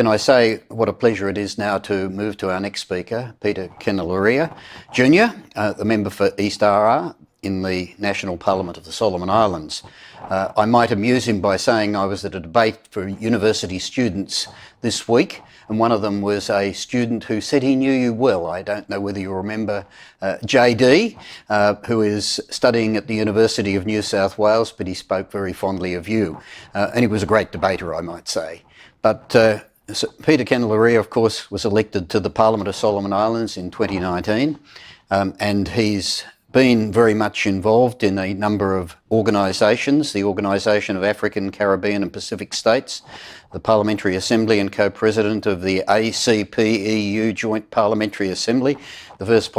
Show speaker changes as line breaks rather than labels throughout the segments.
Can I say what a pleasure it is now to move to our next speaker, Peter Kenilorea Jr., the member for East RR in the National Parliament of the Solomon Islands. I might amuse him by saying I was at a debate for university students this week, and one of them was a student who said he knew you well. I don't know whether you remember JD, who is studying at the University of New South Wales, but he spoke very fondly of you. And he was a great debater, I might say. But Peter Kenilorea, of course, was elected to the Parliament of Solomon Islands in 2019, and he's been very much involved in a number of organisations, the Organisation of African, Caribbean and Pacific States, the Parliamentary Assembly and co-president of the ACP-EU Joint Parliamentary Assembly, the first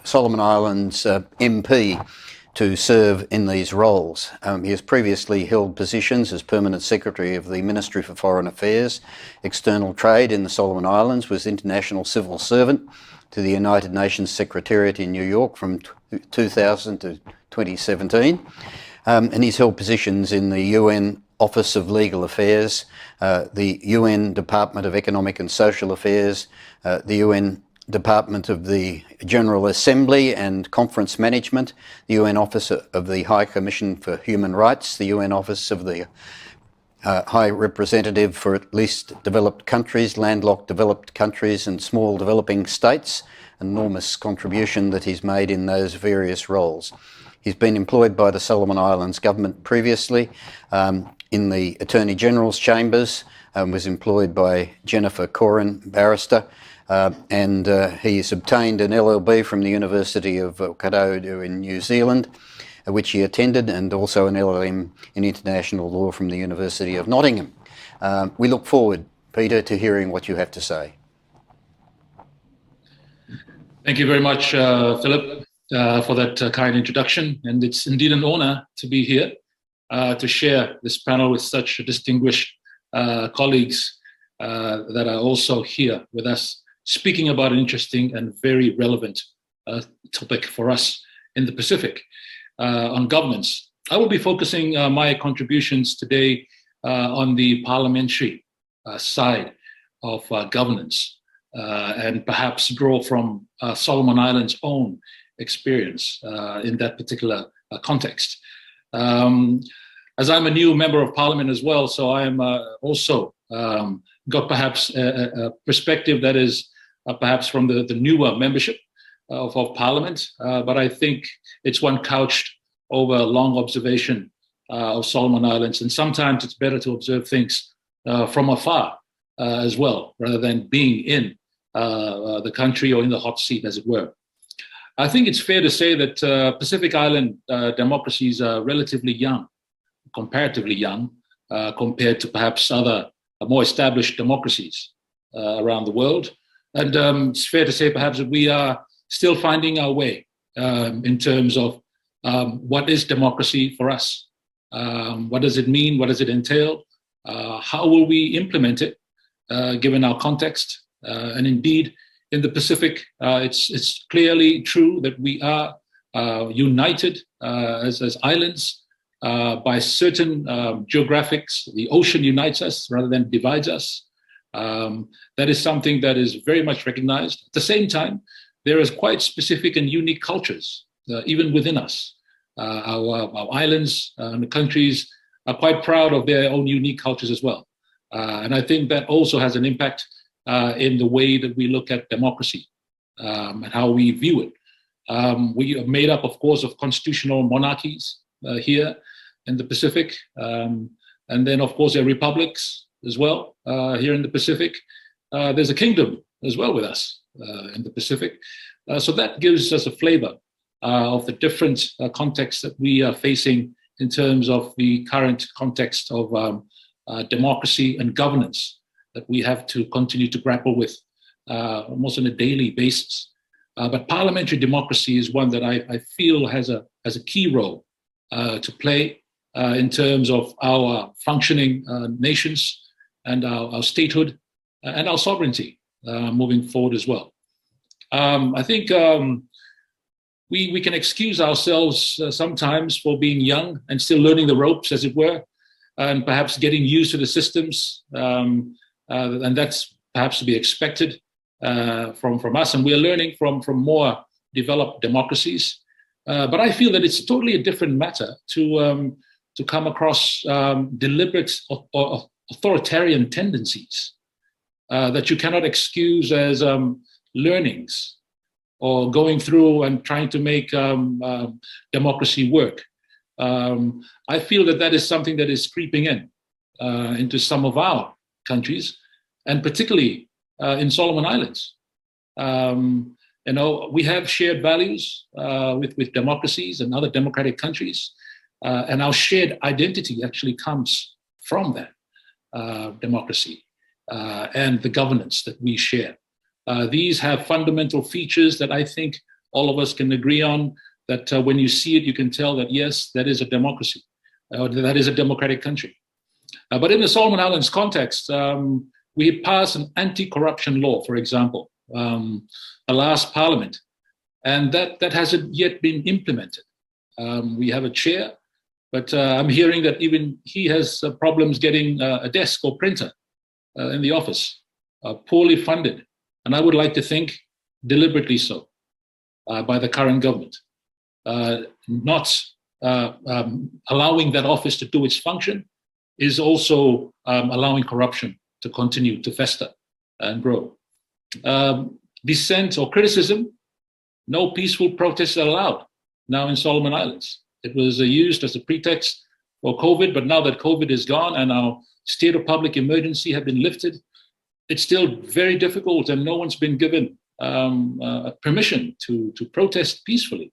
Solomon Islands MP to serve in these roles. He has previously held positions as Permanent Secretary of the Ministry for Foreign Affairs, External Trade in the Solomon Islands, was International Civil Servant to the United Nations Secretariat in New York from 2000 to 2017. And he's held positions in the UN Office of Legal Affairs, the UN Department of Economic and Social Affairs, the UN Department of the General Assembly and Conference Management, the UN Office of the High Commission for Human Rights, the UN Office of the High Representative for at least developed countries, landlocked developed countries and small developing states. Enormous contribution that he's made in those various roles. He's been employed by the Solomon Islands government previously in the Attorney General's chambers, was employed by Jennifer Corin, barrister, and he's obtained an LLB from the University of Kenilorea in New Zealand, which he attended, and also an LLM in International Law from the University of Nottingham. We look forward, Peter, to hearing what you have to say.
Thank you very much, Philip, for that kind introduction. And it's indeed an honor to be here to share this panel with such distinguished colleagues that are also here with us, speaking about an interesting and very relevant topic for us in the Pacific on governance. I will be focusing my contributions today on the parliamentary side of governance and perhaps draw from Solomon Islands' own experience in that particular context. As I'm a new member of parliament as well, so I am also got perhaps a perspective that is perhaps from the newer membership of parliament, but I think it's one couched over long observation of Solomon Islands, and sometimes it's better to observe things from afar as well, rather than being in the country or in the hot seat, as it were. I think it's fair to say that Pacific Island democracies are relatively young, comparatively young, compared to perhaps other more established democracies around the world. And it's fair to say perhaps that we are still finding our way in terms of what is democracy for us? What does it mean? What does it entail? How will we implement it given our context? And indeed, in the Pacific, it's clearly true that we are united as islands by certain geographics. The ocean unites us rather than divides us. That is something that is very much recognized. At the same time, there is quite specific and unique cultures, even within us. Our islands and the countries are quite proud of their own unique cultures as well. And I think that also has an impact in the way that we look at democracy and how we view it. We are made up, of course, of constitutional monarchies here in the Pacific. And then, of course, there are republics as well here in the Pacific. There's a kingdom as well with us in the Pacific. So that gives us a flavor of the different contexts that we are facing in terms of the current context of democracy and governance that we have to continue to grapple with almost on a daily basis. But parliamentary democracy is one that I feel has a key role to play in terms of our functioning nations and our statehood and our sovereignty moving forward as well. I think we can excuse ourselves sometimes for being young and still learning the ropes, as it were, and perhaps getting used to the systems and that's perhaps to be expected from us. And we're learning from more developed democracies. But I feel that it's totally a different matter to come across deliberate or authoritarian tendencies that you cannot excuse as learnings or going through and trying to make democracy work. I feel that is something that is creeping into some of our countries, and particularly in Solomon Islands. We have shared values with democracies and other democratic countries, and our shared identity actually comes from that democracy and the governance that we share. These have fundamental features that I think all of us can agree on, that when you see it, you can tell that, yes, that is a democracy, that is a democratic country. But in the Solomon Islands context, we passed an anti-corruption law, for example, the last parliament, and that hasn't yet been implemented. We have a chair, but I'm hearing that even he has problems getting a desk or printer in the office, poorly funded, and I would like to think deliberately so by the current government, not allowing that office to do its function is also allowing corruption to continue to fester and grow. Dissent or criticism, no peaceful protests are allowed now in Solomon Islands. It was used as a pretext for COVID, but now that COVID is gone and our state of public emergency have been lifted, it's still very difficult, and no one's been given permission to protest peacefully.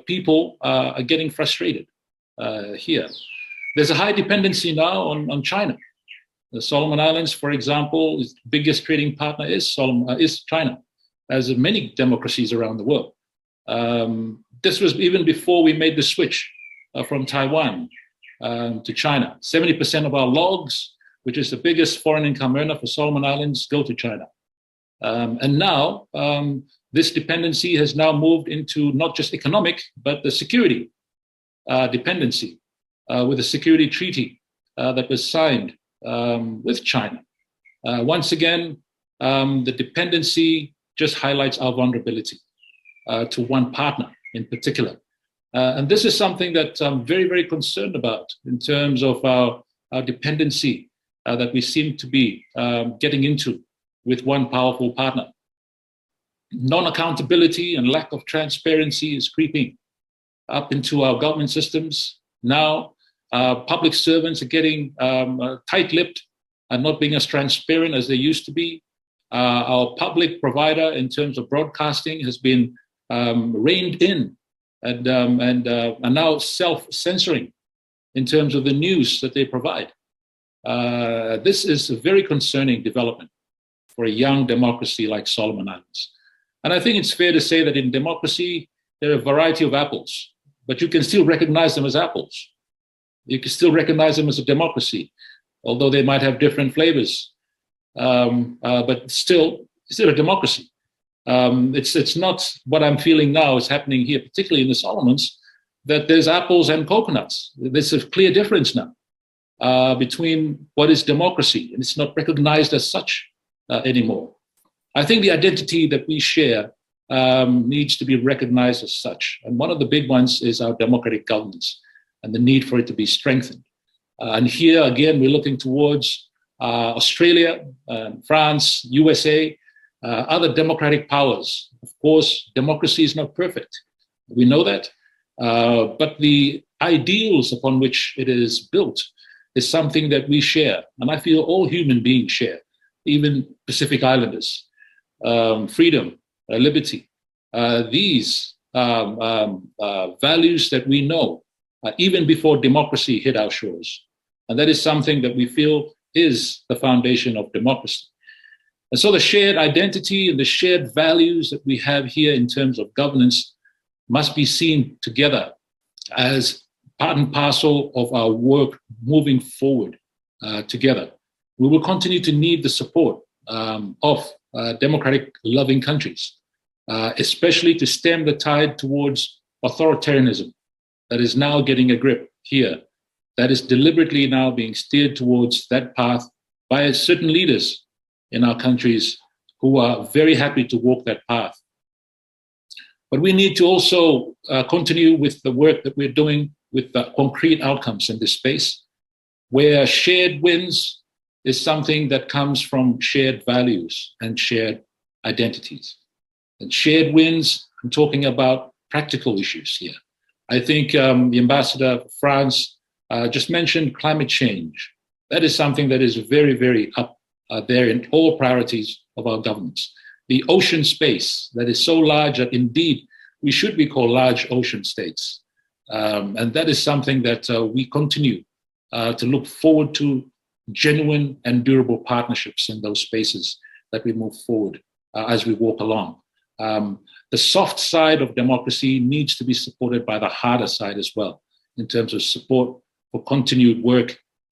People are getting frustrated here. There's a high dependency now on China. The Solomon Islands, for example, its biggest trading partner is China, as many democracies around the world. This was even before we made the switch from Taiwan to China. 70% of our logs, which is the biggest foreign income earner for Solomon Islands, go to China. And now this dependency has now moved into not just economic, but the security dependency with the security treaty that was signed with China. Once again, the dependency just highlights our vulnerability to one partner in particular. And this is something that I'm very, very concerned about in terms of our dependency that we seem to be getting into with one powerful partner. Non-accountability and lack of transparency is creeping up into our government systems. Now, public servants are getting tight-lipped and not being as transparent as they used to be. Our public provider in terms of broadcasting has been reined in and are now self-censoring in terms of the news that they provide. This is a very concerning development for a young democracy like Solomon Islands. And I think it's fair to say that in democracy, there are a variety of apples, but you can still recognize them as apples. You can still recognize them as a democracy, although they might have different flavors. But still a democracy. It's not what I'm feeling now is happening here, particularly in the Solomons, that there's apples and coconuts. There's a clear difference now between what is democracy, and it's not recognized as such anymore. I think the identity that we share needs to be recognized as such. And one of the big ones is our democratic governance and the need for it to be strengthened. And here, again, we're looking towards Australia, France, USA, other democratic powers. Of course, democracy is not perfect. We know that. But the ideals upon which it is built is something that we share. And I feel all human beings share, even Pacific Islanders. Freedom, liberty. These values that we know even before democracy hit our shores. And that is something that we feel is the foundation of democracy. And so the shared identity and the shared values that we have here in terms of governance must be seen together as part and parcel of our work moving forward together. We will continue to need the support of democratic loving countries, especially to stem the tide towards authoritarianism that is now getting a grip here, that is deliberately now being steered towards that path by certain leaders in our countries who are very happy to walk that path. But we need to also continue with the work that we're doing with the concrete outcomes in this space, where shared wins is something that comes from shared values and shared identities. And shared wins, I'm talking about practical issues here. I think the ambassador of France just mentioned climate change. That is something that is very, very up there in all priorities of our governments. The ocean space that is so large that indeed we should be called large ocean states. And that is something that we continue to look forward to, genuine and durable partnerships in those spaces that we move forward as we walk along. The soft side of democracy needs to be supported by the harder side as well, in terms of support for continued work,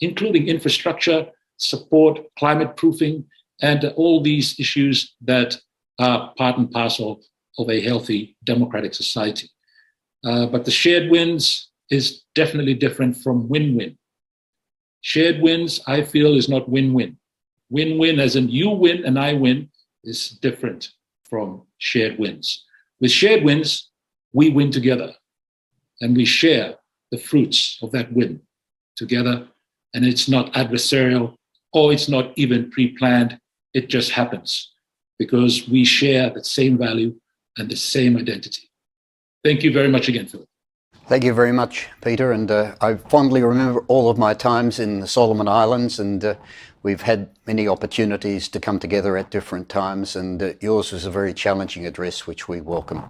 including infrastructure, support, climate proofing, and all these issues that are part and parcel of a healthy democratic society. But the shared wins is definitely different from win-win. Shared wins, I feel, is not win-win. Win-win, as in you win and I win, is different from shared wins. With shared wins, we win together and we share the fruits of that win together. And it's not adversarial or it's not even pre-planned. It just happens because we share the same value and the same identity. Thank you very much again, Philip.
Thank you very much, Peter. And I fondly remember all of my times in the Solomon Islands, and we've had many opportunities to come together at different times, and yours was a very challenging address, which we welcome.